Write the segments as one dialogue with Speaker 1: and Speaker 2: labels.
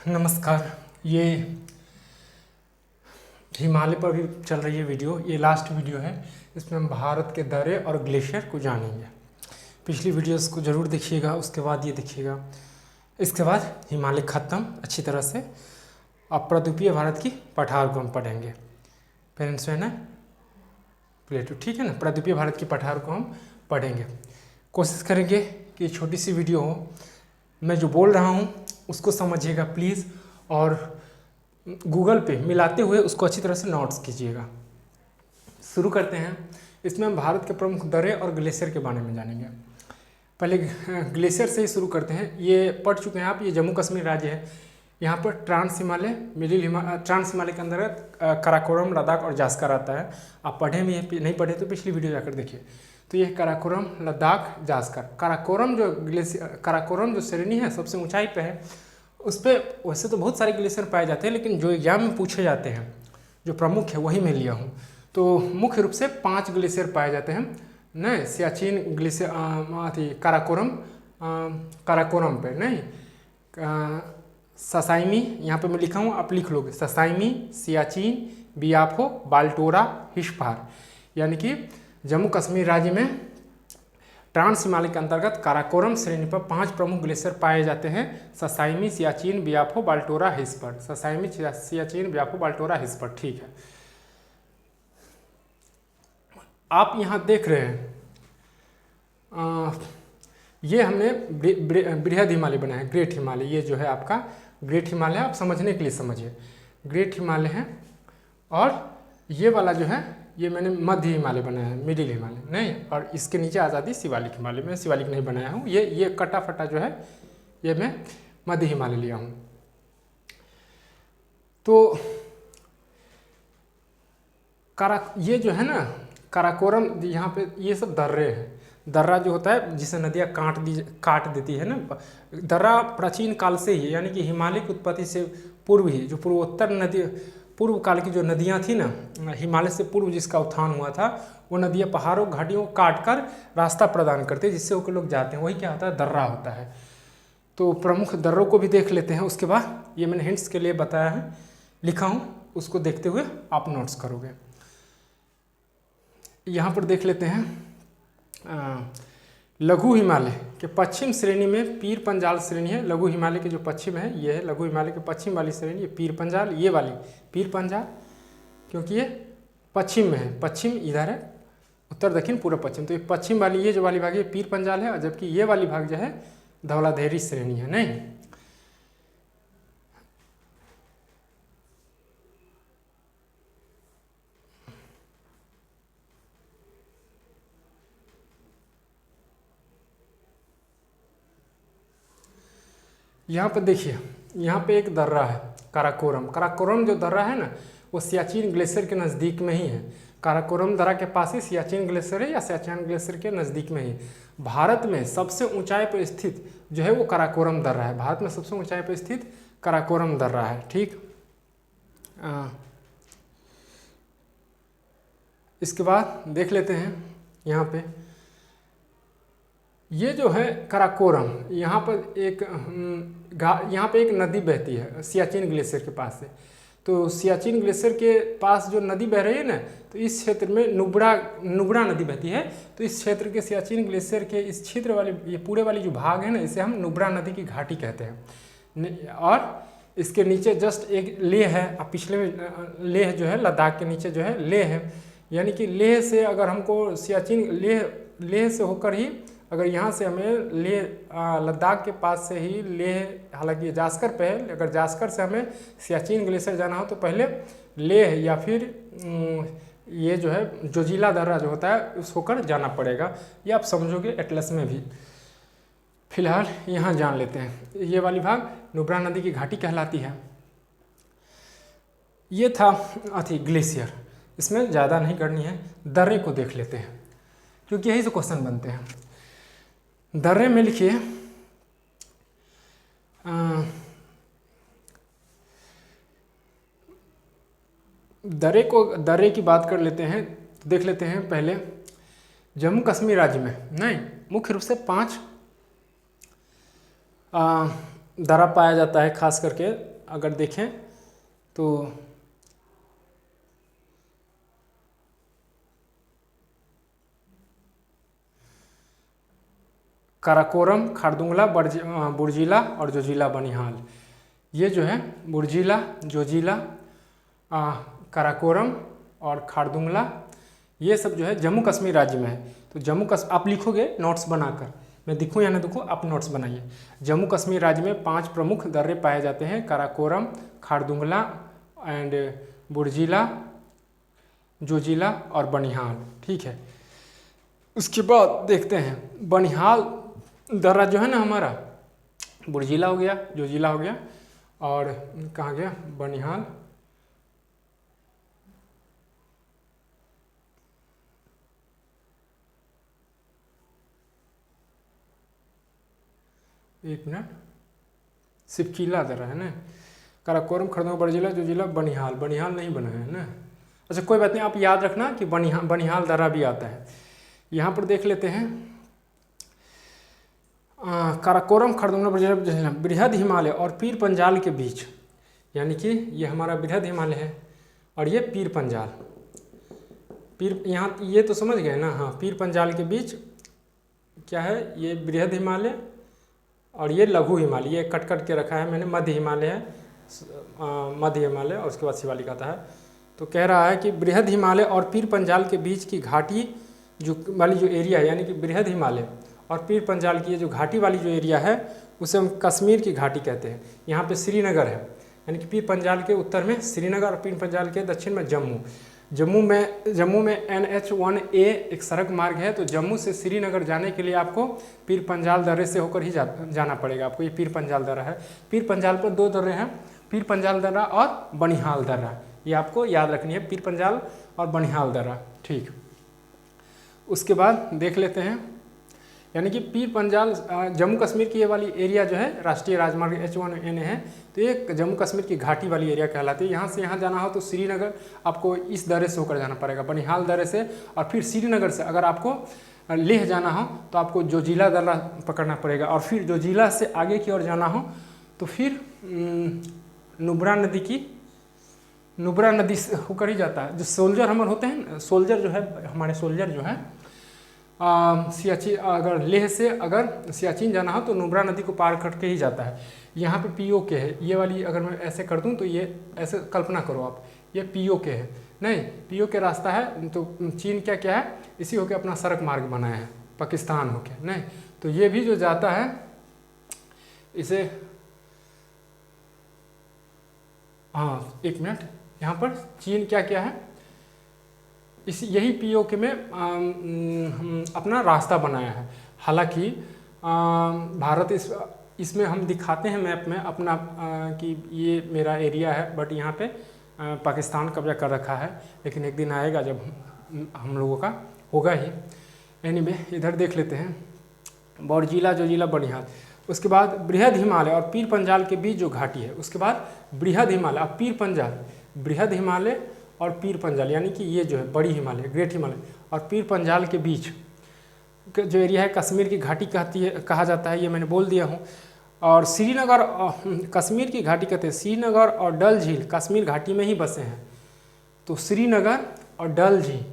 Speaker 1: नमस्कार। ये हिमालय पर भी चल रही है वीडियो, ये लास्ट वीडियो है। इसमें हम भारत के दर्रे और ग्लेशियर को जानेंगे। पिछली वीडियोस को ज़रूर देखिएगा, उसके बाद ये देखिएगा। इसके बाद हिमालय ख़त्म अच्छी तरह से। अब प्रद्वीपीय भारत की पठार को हम पढ़ेंगे। पेनिनसुला प्लेटू, ठीक है ना। प्रद्वीपीय भारत की पठार को हम पढ़ेंगे। कोशिश करेंगे कि छोटी सी वीडियो हो, मैं जो बोल रहा हूँ उसको समझिएगा प्लीज़, और गूगल पे मिलाते हुए उसको अच्छी तरह से नोट्स कीजिएगा। शुरू करते हैं। इसमें हम भारत के प्रमुख दर्रे और ग्लेशियर के बारे में जानेंगे। पहले ग्लेशियर से ही शुरू करते हैं। ये पढ़ चुके हैं आप, ये जम्मू कश्मीर राज्य है। यहाँ पर ट्रांस हिमालय, ट्रांस हिमालय के अंतर्गत काराकोरम, लद्दाख और जास्कर आता है। आप पढ़े भी हैं, नहीं पढ़े तो पिछली वीडियो जाकर देखिए। तो ये काराकोरम, लद्दाख, जास्कर। काराकोरम जो श्रेणी है सबसे ऊंचाई पे है। उस पर वैसे तो बहुत सारे ग्लेशियर पाए जाते हैं, लेकिन जो एग्जाम में पूछे जाते हैं जो प्रमुख है वही मैं लिया हूँ। तो मुख्य रूप से 5 ग्लेशियर पाए जाते हैं नहीं। सियाचिन ग्लेशियर, काराकोरम पे नहीं, ससाइमी, यहाँ पे मैं लिखा हूँ, आप लिख लोगे। ससाइमी, सियाचिन, बियाफो, बाल्टोरा, हिस्पार। यानी कि जम्मू कश्मीर राज्य में ट्रांस हिमालय के अंतर्गत काराकोरम श्रेणी पर 5 प्रमुख ग्लेशियर पाए जाते हैं। ससाइमी, सियाचिन, बियाफो, बाल्टोरा, हिस्पर। ससाइमी, सियाचिन, बियाफो, बाल्टोरा, हिस्पर, ठीक है। आप यहाँ देख रहे हैं, ये हमने बृहद हिमालय बनाया है, ग्रेट हिमालय। ये जो है आपका ग्रेट हिमालय है, आप समझने के लिए समझिए। ग्रेट हिमालय है, और ये वाला जो है ये मैंने मध्य हिमालय बनाया है, मिडिल हिमालय नहीं। और इसके नीचे आ जाती शिवालिक हिमालय। मैं शिवालिक नहीं बनाया हूँ, ये कटा फटा जो है ये मैं मध्य हिमालय लिया हूँ। तो ये जो है ना काराकोरम, यहाँ पे ये सब दर्रे हैं। दर्रा जो होता है जिसे नदियाँ काट देती है ना। दर्रा प्राचीन काल से ही, यानी कि हिमालय की उत्पत्ति से पूर्व ही, जो पूर्वोत्तर नदी, पूर्व काल की जो नदियाँ थी ना, हिमालय से पूर्व जिसका उत्थान हुआ था, वो नदियाँ पहाड़ों घाटियों को काट कर रास्ता प्रदान करती है, जिससे वो लोग जाते हैं। वही क्या होता है, दर्रा होता है। तो प्रमुख दर्रों को भी देख लेते हैं। उसके बाद ये मैंने हिंट्स के लिए बताया है, लिखा हूँ, उसको देखते हुए आप नोट्स करोगे। यहाँ पर देख लेते हैं, लघु हिमालय के पश्चिम श्रेणी में पीर पंजाल श्रेणी है। लघु हिमालय के जो पश्चिम है ये है लघु हिमालय के पश्चिम वाली श्रेणी, ये पीर पंजाल, ये वाली पीर पंजाल, क्योंकि ये पश्चिम में है। पश्चिम इधर है, उत्तर दक्षिण पूर्व पश्चिम, तो ये पश्चिम वाली, ये जो वाली भाग है पीर पंजाल है, और जबकि ये वाली भाग जो है धौलाधारी श्रेणी है नहीं। यहाँ पर देखिए, यहाँ पे एक दर्रा है काराकोरम। काराकोरम जो दर्रा है ना, वो सियाचिन ग्लेशियर के नज़दीक में ही है। काराकोरम दर्रा के पास ही सियाचिन ग्लेशियर है, या सियाचिन ग्लेशियर के नज़दीक में ही। भारत में सबसे ऊंचाई पर स्थित जो है वो काराकोरम दर्रा है। भारत में सबसे ऊंचाई पर स्थित काराकोरम दर्रा है, ठीक। इसके बाद देख लेते हैं यहाँ पे, ये जो है काराकोरम, यहाँ पर एक नदी बहती है सियाचिन ग्लेशियर के पास से। तो सियाचिन ग्लेशियर के पास जो नदी बह रही है ना, तो इस क्षेत्र में नुब्रा नदी बहती है। तो इस क्षेत्र के सियाचिन ग्लेशियर के इस क्षेत्र वाले, ये पूरे वाली जो भाग है ना, इसे हम नुब्रा नदी की घाटी कहते हैं। और इसके नीचे जस्ट एक लेह है। अब पिछले में लेह जो है लद्दाख के नीचे जो है लेह है, यानी कि लेह से अगर हमको सियाचिन लेह से होकर ही, अगर यहाँ से हमें लद्दाख के पास से ही लेह, हालांकि ये जास्कर पे है, अगर जास्कर से हमें सियाचिन ग्लेशियर जाना हो तो पहले लेह या फिर ये जो है जोजिला दर्रा जो होता है उस होकर जाना पड़ेगा। ये आप समझोगे एटलस में भी। फिलहाल यहाँ जान लेते हैं, ये वाली भाग नुब्रा नदी की घाटी कहलाती है। ये था ग्लेशियर, इसमें ज़्यादा नहीं करनी है। दर्रे को देख लेते हैं, क्योंकि यही से क्वेश्चन बनते हैं। दर्रे में लिखिए, दर्रे की बात कर लेते हैं। देख लेते हैं पहले जम्मू कश्मीर राज्य में नहीं, मुख्य रूप से 5 दर्रा पाया जाता है, खास करके अगर देखें तो काराकोरम, खारदुंगला, बुर्जिला और जोजिला बनिहाल। ये जो है बुर्जिला, जोजिला, काराकोरम और खारदुंगला, ये सब जो है जम्मू कश्मीर राज्य में है। तो जम्मू कश्मीर आप लिखोगे नोट्स बनाकर, मैं दिखूँ या ना दिखूँ, आप नोट्स बनाइए। जम्मू कश्मीर राज्य में 5 प्रमुख दर्रे पाए जाते हैं, काराकोरम, खारदुंगला एंड बुर्जिला, जोजिला और बनिहाल। ठीक है, उसके बाद देखते हैं बनिहाल दर्रा जो है ना हमारा, बुर्जिला हो गया, जोजिला हो गया और कहाँ गया बनिहाल। एक मिनट, सिपकीला दर्रा है ना, काराकोरम, खरदों, बड़जिला, जोजिला, बनिहाल। बनिहाल नहीं बना है ना, अच्छा कोई बात नहीं, आप याद रखना कि बनिहाल दर्रा भी आता है। यहाँ पर देख लेते हैं काराकोरम, खरदुंगला, बड़जिला, जोजिला, बृहद हिमालय और पीर पंजाल के बीच, यानी कि ये हमारा बृहद हिमालय है और ये पीर पंजाल। पीर यहाँ ये तो समझ गए ना, हाँ, पीर पंजाल के बीच क्या है, ये बृहद हिमालय और ये लघु हिमालय, ये कट कट के रखा है मैंने, मध्य हिमालय है, मध्य हिमालय और उसके बाद शिवालिक आता है। तो कह रहा है कि बृहद हिमालय और पीर पंजाल के बीच की घाटी जो वाली जो एरिया है, यानी कि बृहद हिमालय और पीर पंजाल की ये जो घाटी वाली जो एरिया है उसे हम कश्मीर की घाटी कहते हैं। यहाँ पे श्रीनगर है, यानी कि पीर पंजाल के उत्तर में श्रीनगर और पीर पंजाल के दक्षिण में जम्मू। जम्मू में NH1A एक सड़क मार्ग है, तो जम्मू से श्रीनगर जाने के लिए आपको पीर पंजाल दर्रे से होकर ही जाना पड़ेगा आपको। ये पीर पंजाल दर्रा है। पीर पंजाल पर 2 दर्रे हैं, पीर पंजाल दर्रा और बनिहाल दर्रा, ये आपको याद रखनी है, पीर पंजाल और बनिहाल दर्रा। ठीक, उसके बाद देख लेते हैं, यानी कि पीर पंजाल जम्मू कश्मीर की ये वाली एरिया जो है राष्ट्रीय राजमार्ग H1N है, तो ये जम्मू कश्मीर की घाटी वाली एरिया कहलाती है। यहाँ से यहाँ जाना हो तो श्रीनगर आपको इस दर्रे से होकर जाना पड़ेगा, बनिहाल दर्रे से, और फिर श्रीनगर से अगर आपको लेह जाना हो तो आपको जोजिला दर्रा पकड़ना पड़ेगा, और फिर जोजिला से आगे की ओर जाना हो तो फिर नुब्रा नदी से होकर ही जाता है। जो सोल्जर हमारे होते हैं, सोल्जर जो है हमारे सोल्जर जो है सियाचिन, अगर लेह से अगर सियाचिन जाना हो तो नुब्रा नदी को पार करके ही जाता है। यहाँ पे POK है, ये वाली अगर मैं ऐसे कर दूँ तो ये ऐसे कल्पना करो आप, ये POK है, नहीं POK रास्ता है, तो चीन क्या है, इसी होके अपना सड़क मार्ग बनाया है, पाकिस्तान होके, नहीं तो ये भी जो जाता है इसे, हाँ एक मिनट, यहाँ पर चीन क्या है, इसी यही POK में अपना रास्ता बनाया है। हालांकि भारत इसमें हम दिखाते हैं मैप में अपना कि ये मेरा एरिया है, बट यहाँ पे पाकिस्तान कब्जा कर रखा है, लेकिन एक दिन आएगा जब हम लोगों का होगा ही। एनीवे इधर देख लेते हैं बड़जिला, जोजिला, बनिहाल। उसके बाद बृहद हिमालय और पीर पंजाल के बीच जो घाटी है, उसके बाद बृहद हिमालय और पीर पंजाल, बृहद हिमालय और पीर पंजाल, यानी कि ये जो है बड़ी हिमालय, ग्रेट हिमालय और पीर पंजाल के बीच जो एरिया है कश्मीर की घाटी कहा जाता है, ये मैंने बोल दिया हूँ। और श्रीनगर, कश्मीर की घाटी कहते हैं, श्रीनगर और डल झील कश्मीर घाटी में ही बसे हैं। तो श्रीनगर और डल झील,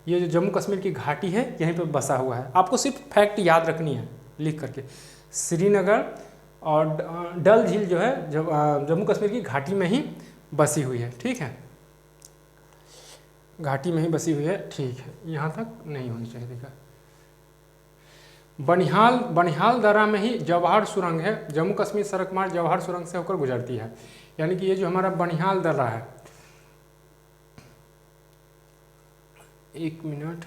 Speaker 1: ये जो जम्मू कश्मीर की घाटी है यहीं पर बसा हुआ है। आपको सिर्फ फैक्ट याद रखनी है लिख करके, श्रीनगर और डल झील जो है जम्मू कश्मीर की घाटी में ही बसी हुई है। ठीक है, घाटी में ही बसी हुई है। ठीक है, यहाँ तक नहीं होनी चाहिए। देखा, बनिहाल दर्रा में ही जवाहर सुरंग है, जम्मू कश्मीर सड़क मार्ग जवाहर सुरंग से होकर गुजरती है। यानी कि ये जो हमारा बनिहाल दर्रा है, एक मिनट,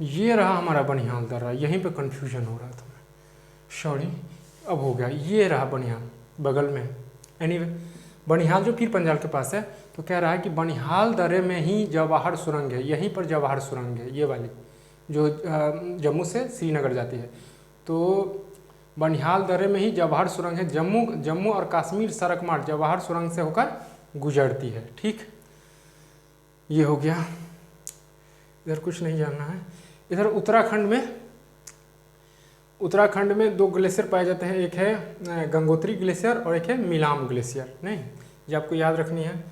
Speaker 1: ये रहा हमारा बनिहाल दर्रा, यहीं पे कंफ्यूजन हो रहा था, सॉरी, अब हो गया। ये रहा बनिहाल बगल में। एनीवे बनिहाल जो पीर पंजाल के पास है, तो कह रहा है कि बनिहाल दर्रे में ही जवाहर सुरंग है, यहीं पर जवाहर सुरंग है, ये वाली जो जम्मू से श्रीनगर जाती है। तो बनिहाल दर्रे में ही जवाहर सुरंग है, जम्मू और कश्मीर सड़क मार्ग जवाहर सुरंग से होकर गुजरती है। ठीक, ये हो गया। इधर कुछ नहीं जानना है। इधर उत्तराखंड में दो ग्लेशियर पाए जाते हैं, एक है गंगोत्री ग्लेशियर और एक है मिलाम ग्लेशियर। नहीं, ये आपको याद रखनी है।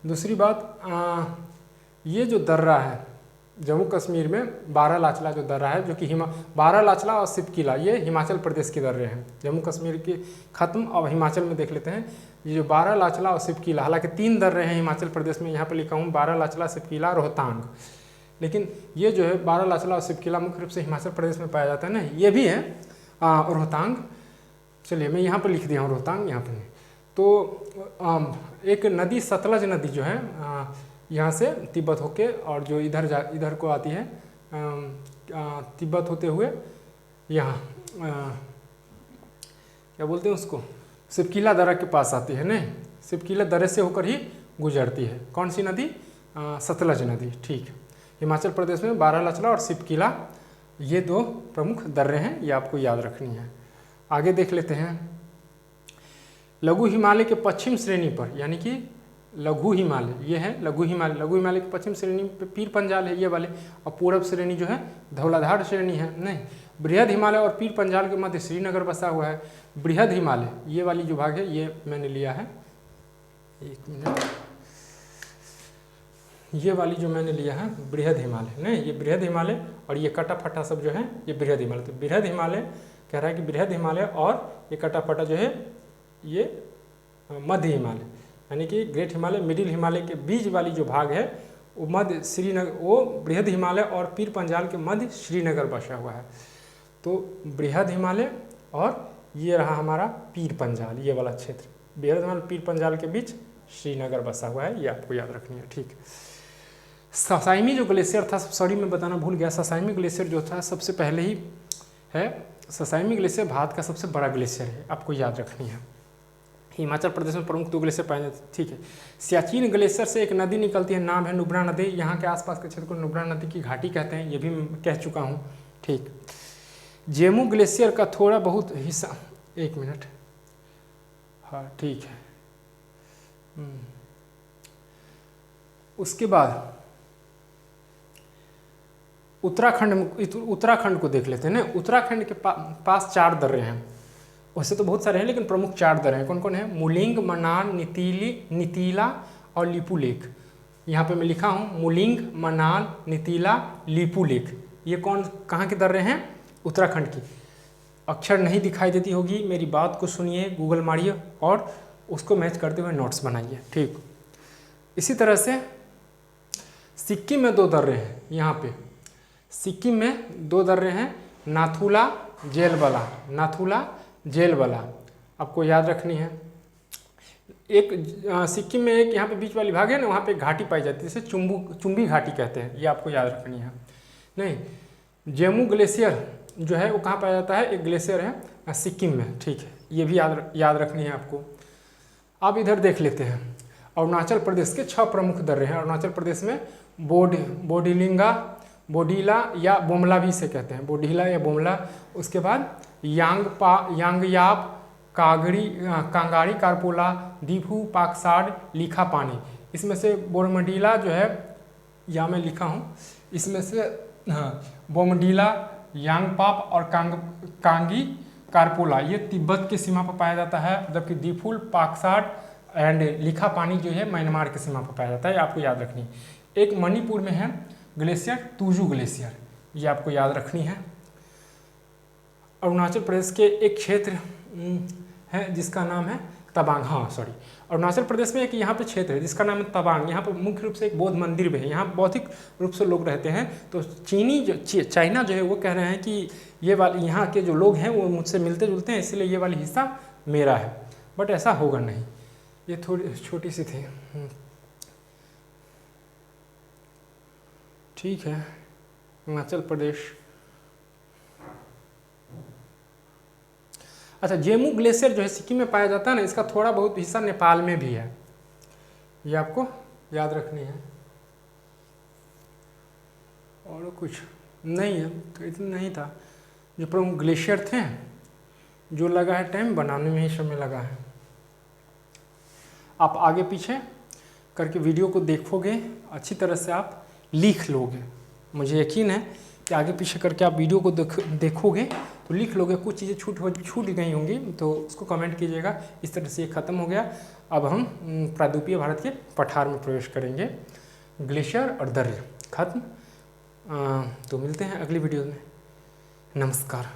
Speaker 1: दूसरी बात, ये जो दर्रा है जम्मू कश्मीर में, बारालाचला जो दर्रा है, जो कि बारालाचला और सिपकिला ये हिमाचल प्रदेश के दर्रे हैं। जम्मू कश्मीर के खत्म और हिमाचल में देख लेते हैं। ये जो बारालाचला और सिपकिला, हालांकि 3 दर्रे हैं हिमाचल प्रदेश में, यहाँ पर लिखा हूँ बारालाचला, सिपकिला, रोहतांग। लेकिन ये जो है बारालाचला और सिपकिला मुख्य रूप से हिमाचल प्रदेश में पाया जाता है ना, ये भी है रोहतांग। चलिए मैं यहाँ पर लिख दिया हूँ रोहतांग, यहाँ पर। तो एक नदी सतलज नदी जो है यहाँ से तिब्बत होके और जो इधर को आती है तिब्बत होते हुए यहाँ क्या बोलते हैं उसको, सिपकिला दर्रा के पास आती है। नहीं, सिपकिला दर्रे से होकर ही गुजरती है। कौन सी नदी? सतलज नदी। ठीक, हिमाचल प्रदेश में बारालाचला और सिपकिला ये 2 प्रमुख दर्रे हैं, ये आपको याद रखनी है। आगे देख लेते हैं। लघु हिमालय के पश्चिम श्रेणी पर, यानी कि लघु हिमालय, ये है लघु हिमालय के पश्चिम श्रेणी पे पीर पंजाल है ये वाले, और पूर्व श्रेणी जो है धौलाधार श्रेणी है। नहीं, बृहद हिमालय और पीर पंजाल के मध्य श्रीनगर बसा हुआ है। बृहद हिमालय ये वाली जो भाग है ये मैंने लिया है, 1 मिनट, ये वाली जो मैंने लिया है बृहद हिमालय। नहीं, ये बृहद हिमालय और ये कटा फटा सब जो है ये बृहद हिमालय। तो बृहद हिमालय कह रहा है कि बृहद हिमालय और ये कटा फटा जो है ये मध्य हिमालय, यानी कि ग्रेट हिमालय, मिडिल हिमालय के बीच वाली जो भाग है वो मध्य श्रीनगर, वो बृहद हिमालय और पीर पंजाल के मध्य श्रीनगर बसा हुआ है। तो बृहद हिमालय और ये रहा हमारा पीर पंजाल, ये वाला क्षेत्र, बृहद हिमालय पीर पंजाल के बीच श्रीनगर बसा हुआ है, ये आपको याद रखनी है। ठीक, ससाइमी जो ग्लेशियर था, सॉरी मैं बताना भूल गया, ससाइमी ग्लेशियर जो था सबसे पहले ही है। ससाइमी ग्लेशियर भारत का सबसे बड़ा ग्लेशियर है, आपको याद रखनी है। हिमाचल प्रदेश में प्रमुख 2 ग्लेशियर पाए जाते हैं। ठीक है, सियाचिन ग्लेशियर से एक नदी निकलती है, नाम है नुब्रा नदी। यहाँ के आसपास के क्षेत्र को नुब्रा नदी की घाटी कहते हैं, ये भी मैं कह चुका हूँ। ठीक, जेमू ग्लेशियर का थोड़ा बहुत हिस्सा, 1 मिनट, हाँ ठीक है। उसके बाद उत्तराखंड को देख लेते हैं ना। उत्तराखंड के पास 4 दर्रे हैं, वैसे तो बहुत सारे हैं लेकिन प्रमुख 4 दर्रे हैं। कौन कौन है? मुलिंग, मनान, नीतीला और लिपुलेख। यहाँ पे मैं लिखा हूँ मुलिंग, मनान, नीतीला, लिपुलेख। ये कहाँ के दर्रे हैं? उत्तराखंड की। अक्षर नहीं दिखाई देती होगी, मेरी बात को सुनिए, गूगल मारिए और उसको मैच करते हुए नोट्स बनाइए। ठीक, इसी तरह से सिक्किम में 2 दर्रे हैं। यहाँ पे सिक्किम में 2 दर्रे हैं, नाथुला, जेलबला, आपको याद रखनी है। एक सिक्किम में एक यहाँ पे बीच वाली भाग है ना, वहाँ पे घाटी पाई जाती है, जिसे चुम्बी घाटी कहते हैं, ये आपको याद रखनी है। नहीं, जेमू ग्लेशियर जो है वो कहाँ पाया जाता है? एक ग्लेशियर है सिक्किम में। ठीक है, ये भी याद रखनी है आपको। अब इधर देख लेते हैं, अरुणाचल प्रदेश के 6 प्रमुख दर्रे हैं। अरुणाचल प्रदेश में बोडीला या बोमला भी इसे कहते हैं, बोडीला या बोमला। उसके बाद यांगयाप, कांगारी, कारपोला, दीफू, पाकसाड, लिखा पानी। इसमें से बोमडीला जो है, यहाँ मैं लिखा हूँ, इसमें से बोमडीला, यांगपाप और कांगी कारपोला ये तिब्बत की सीमा पर पाया जाता है, जबकि दीफुल, पाकसाड एंड लिखा पानी जो है म्यांमार की सीमा पर पाया जाता है, आपको याद रखनी है। एक मणिपुर में है ग्लेशियर, तुजू ग्लेशियर, ये आपको याद रखनी है। अरुणाचल प्रदेश के एक क्षेत्र है जिसका नाम है तवांग, हाँ सॉरी, अरुणाचल प्रदेश में एक यहाँ पे क्षेत्र है जिसका नाम है तवांग। यहाँ पर मुख्य रूप से एक बौद्ध मंदिर भी है, यहाँ बौद्धिक रूप से लोग रहते हैं। तो चाइना जो है वो कह रहे हैं कि ये वाले यहाँ के जो लोग हैं वो मुझसे मिलते जुलते हैं, इसलिए ये वाली हिस्सा मेरा है, बट ऐसा होगा नहीं। ये थोड़ी छोटी सी थी। ठीक है, हिमाचल प्रदेश। अच्छा, जेमू ग्लेशियर जो है सिक्किम में पाया जाता है ना, इसका थोड़ा बहुत हिस्सा नेपाल में भी है, ये आपको याद रखनी है। और कुछ नहीं है, तो इतना नहीं था। जो प्रमुख ग्लेशियर थे, जो लगा है टाइम बनाने में ही समय लगा है। आप आगे पीछे करके वीडियो को देखोगे, अच्छी तरह से आप लिख लोगे, मुझे यकीन है कि आगे पीछे करके आप वीडियो को देखोगे तो लिख लोगे। कुछ चीज़ें छूट गई होंगी तो उसको कमेंट कीजिएगा। इस तरह से ये ख़त्म हो गया। अब हम प्रायद्वीपीय भारत के पठार में प्रवेश करेंगे। ग्लेशियर और दर्रे खत्म। तो मिलते हैं अगली वीडियो में। नमस्कार।